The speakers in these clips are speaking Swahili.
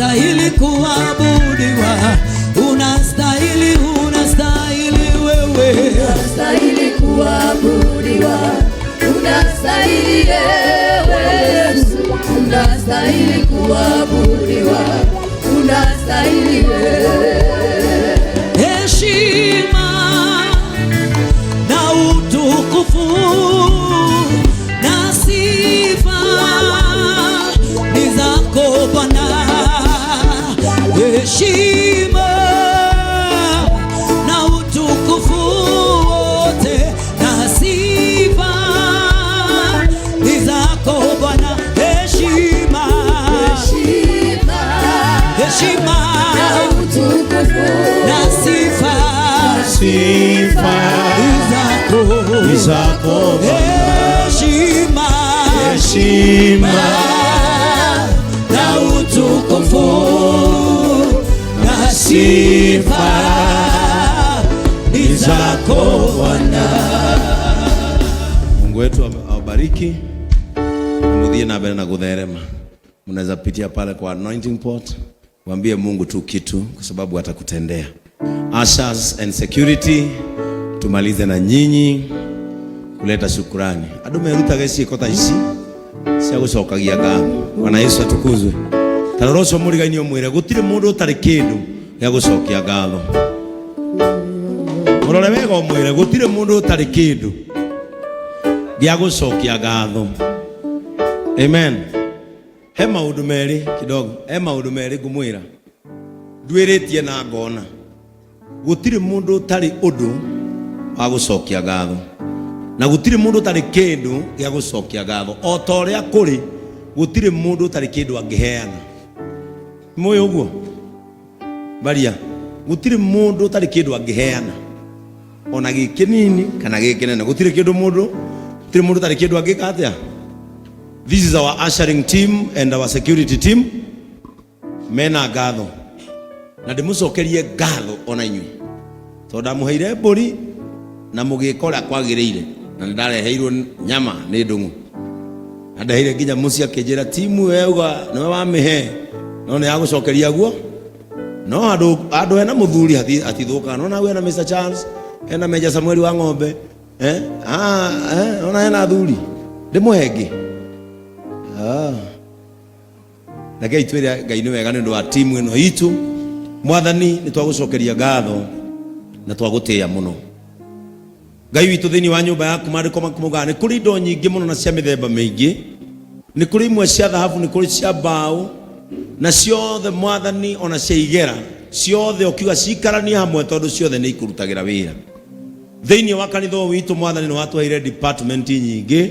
unastahili kuabudiwa, unastahili wewe, unastahili kuabudiwa, unastahili Yesu, unastahili kuabudiwa, unastahili wewe. Heshima na utukufu na sifa ni zako Bwana. Heshima na utukufu wote na sifa ni zako Bwana. Heshima na utukufu na sifa ni zako Bwana. Heshima na utukufu na sifa ni zako Bwana. Mungu wetu awabariki na mudhie na mbele na kutherema. Mnaweza pitia pale kwa anointing pot, mwambie Mungu tu kitu kwa sababu atakutendea. Ushers and security, tumalize na nyinyi kuleta shukrani. Adume ruta gesi kota isi cia gucokagia ngatho. Bwana Yesu atukuzwe. Taroroco murigaini omwire gutire mundu utari kindu ya gucokia ngatho. Murore wega omwire gutire mundu utari kindu ya gucokia ngatho. Amen. He maundu meri kidogo, he maundu meri ngumwira ndwiritie na ngona gutire mundu utari undu wa gucokia ngatho, na gutire mundu utari kindu gya gucokia ngatho. O ta uria kuri gutire mundu utari kindu angiheana. Moyo uguo baria, gutire mundu utari kindu angiheana, ona gikinini kana gikinene. Gutire kindu mundu, gutire mundu utari kindu angikatia. This is our ushering team and our security team. Mena ngatho na ndimucokerie ngatho ona inyui tondu muheire mburi na mugikora kwagiriire, na ndareheirwo nyama ni ndungu, na ndaheire nginya mucia kinjira timu weuga niwe wamihe no ne agucokeria guo. No andu hena muthuri atithuka, no nawe na Mr. Charles hena Meja Samuel wa ng'ombe ona hena thuri ndimuhengi na gai twira Ngai ni wega ni ndu wa timu ino itu. Mwathani ni twagucokeria ngatho na twagutia muno. Ngai witu thini wa nyumba yaku mariko makumuga ni kuri indo nyingi muno na cia mithemba mingi, ni kuri imwe cia thahabu, ni kuri cia mbao, na ciothe Mwathani ona cia igera, ciothe ukiuga cikaranie hamwe tondu ciothe ni ikurutagira wira thini wa kanitha witu. Mwathani ni watuheire department nyingi,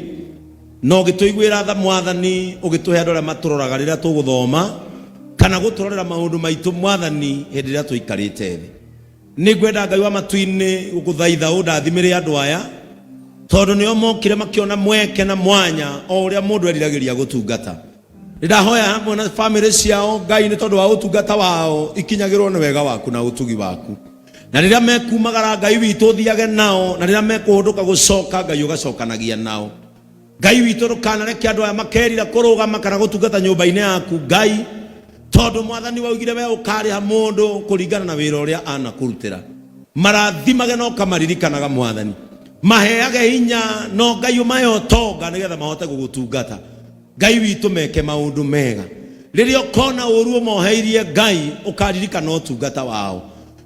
no gituiguira tha Mwathani ugituhe andu aria maturoraga riria tuguthoma kana guturorera maundu maitu Mwathani hindi riria tuikarite thi. Ni gwenda Ngai wa matuini gukuthaitha undathimire andu aya tondu nio mokire makiona mweke na mwanya o uria mundu eriragiria gutungata. Ndahoya hamwe na family ciao Ngai ni tondu wa utungata wao ikinyagirwo ni wega waku na utugi waku, na riria mekumagara Ngai witu thiage nao, na riria mekuhunduka gucoka Ngai ugacokanagia nao. Ngai witu rukanareke andu aya makerira kurugama kana gutungata nyumba-ini yaku Ngai, tondu Mwathani waugire we ukariha mundu kuringana na wira uria anakurutira. Marathimage no kamaririkanaga Mwathani, maheage hinya no Ngai umahe utonga nigetha mahote gugutungata. Ngai witu meke maundu mega. Riria ukona uru moheirie Ngai ukaririkana utungata wao.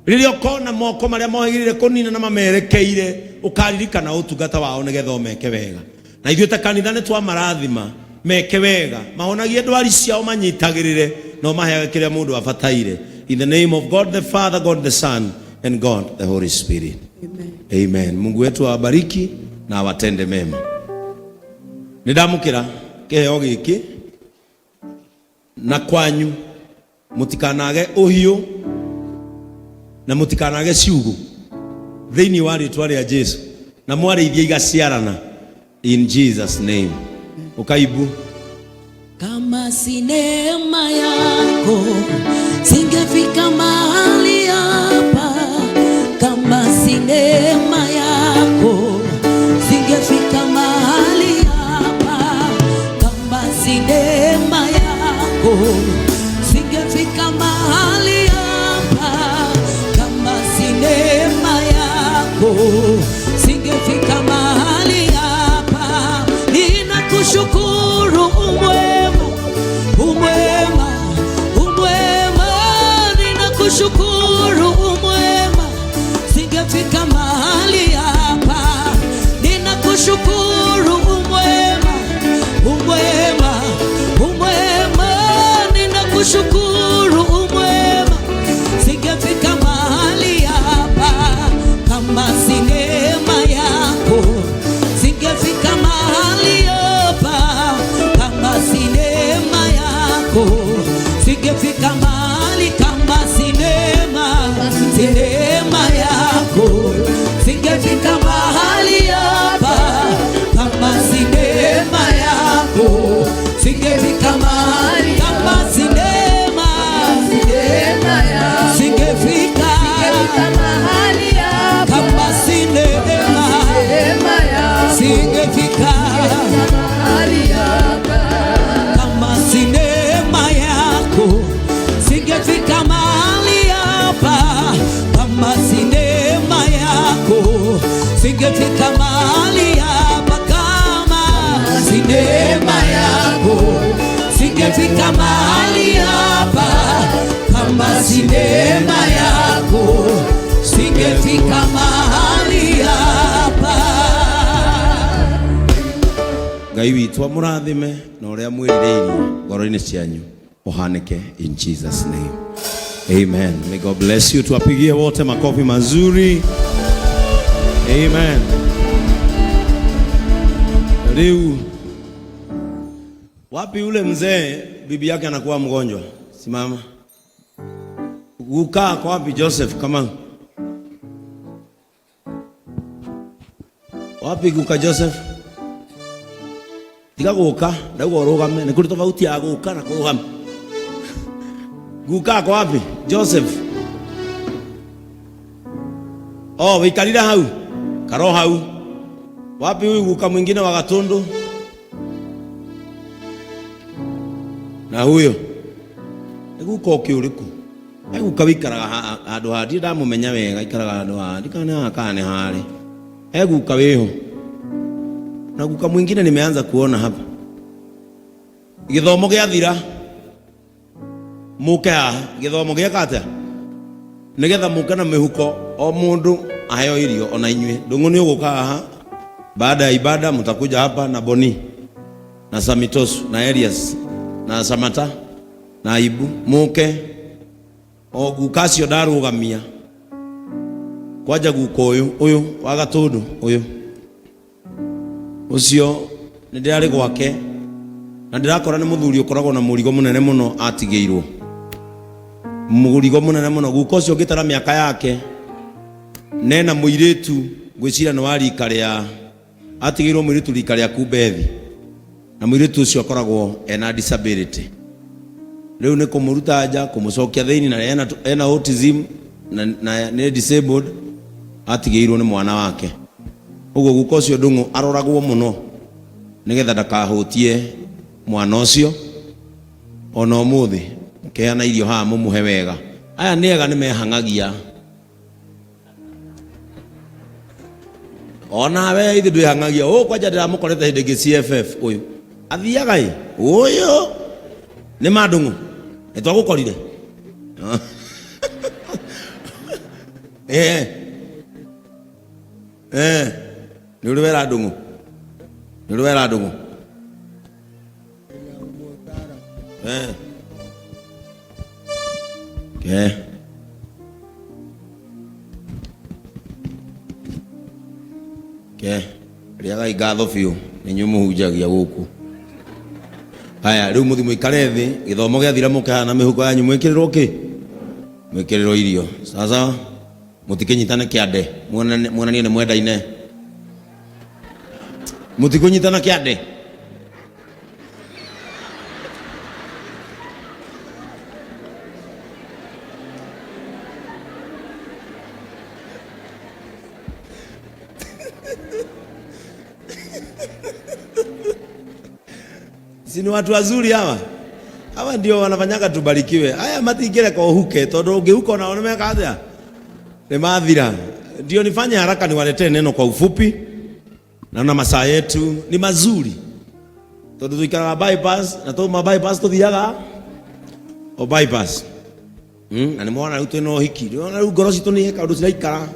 Riria ukona moko maria moheirire kunina na mamerekeire ukaririkana utungata wao nigetha umeke wega. Na ithuĩ ta kanitha nĩ twamarathima meke wega, mahonagie ndwari ciao manyitagĩrĩre no maheage kĩrĩa mũndũ abataire. In the name of God the Father, God the Son and God the Holy Spirit. Amen. Amen. Mungu wetu awabariki na awatende mema. Nĩndamũkĩra kĩheo gĩkĩ na kwanyu mũtikanage ũhiũ na mũtikanage ciugo thĩinĩ wa rĩĩtwa rĩa Jesũ, na mwarĩithia igaciarana in Jesus name. Ukaibu. Kama si neema yako singefika mahali hapa. Kama si neema yako singefika mahali hapa. Kama si neema yako singefika singefika mahali hapa kama si neema yako, singefika mahali hapa. Ninakushukuru umwema, umwema, umwema, ninakushukuru umwema, singefika mahali hapa. Ninakushukuru umwema, umwema, umwema, ninakushukuru umwema, singefika mahali hapa kama si neema yako, singefika mahali hapa kama si neema yako, singefika mahali kama si neema, si neema yako, singefika mahali hapa kama si neema yako, singefika mahali kama si neema, si neema yako, singefika mahali hapa kama si neema, yako, singefika mahali hapa kama si neema yako, singefika mahali hapa kama si neema yako, singefika mahali hapa kama si neema yako, singefika mahali hapa kama si neema yako, singefika mahali hapa. Ngai witũ amũrathime na ũrĩa mwĩrirĩirie ngoro-inĩ cianyu ũhanĩke in Jesus name. Amen. May God bless you. Tuwapigie wote makofi mazuri. Amen. Leo wapi ule mzee bibi yake anakuwa mgonjwa? Simama. Guka kwa wapi Joseph? Kama wapi guka Joseph? Tiga guka, ndauga rugame, ni kuri tofauti ya guka na kurugama. Guka kwa wapi Joseph? Oh, wikarira hau. Karo hau. Wapi huyu guka mwingine wa Gatundu? Na huyo guka ukiuriku. Guka wikaraga handu handi ndamumenya wega, ikaraga handu handi kana akane hali. Guka wiho. Na guka mwingine nimeanza kuona hapa. Githomo gĩathira. Muke githomo gĩakate. Nigetha muke na mihuko o mundu aheo irio ona inywe. Ndungu ni uguka haha. Baada ya ibada mtakuja hapa na Boni na Samitosu na Elias na Samata na Ibu muke o gukacio ndarugamia kwaja guko uyu wa Gatundu uyu ucio ni ndirari gwake na ndirakora ni muthuri ukoragwo na murigo munene muno atigeirwo murigo munene muno guko ucio ngitara miaka yake nena muiritu gwicira no arika ria atigeirwo muiritu rika ria Kubethi na muiritu ucio akoragwo ena disability. Leo ni kumuruta aja kumucokia thiini na ena autism na ni disabled atigeirwo ni mwana wake. Ugo guko ucio ndungu aroragwo muno nigetha ndakahutie mwana ucio ona umuthi keana irio ha mumuhe wega. Aya niega nimehangagia ona we ithu ndwihangagia kwaja ndiramukorete hindi ngi CFF uyu athiaga uyu ni madungu nitwagukorire ni uri wera ndungu ni uri wera ndungu riaga igatho biu ni nyumuhunjagia guku. Haya riu muthi muikare thi githomo giathira mukahana mihuko yanyu mwikirirwo ki mwikirirwo irio sasa mutikinyitane kiande muonanie ni mwendaine mutikunyitana kiande si ni watu wazuri hawa Hawa ndio wanafanyaga tubarikiwe. Haya matingire kwa uhuke, tondu ungihuka na unemeka atia. Ni mathira. Ndio nifanye haraka niwaletee neno kwa ufupi. Naona masaa yetu ni mazuri. Tondu tuikara bypass na to bypass tuthiaga o bypass. Na nimeona utu no hiki. Niona ngoro citu ni heka undu ciraikara.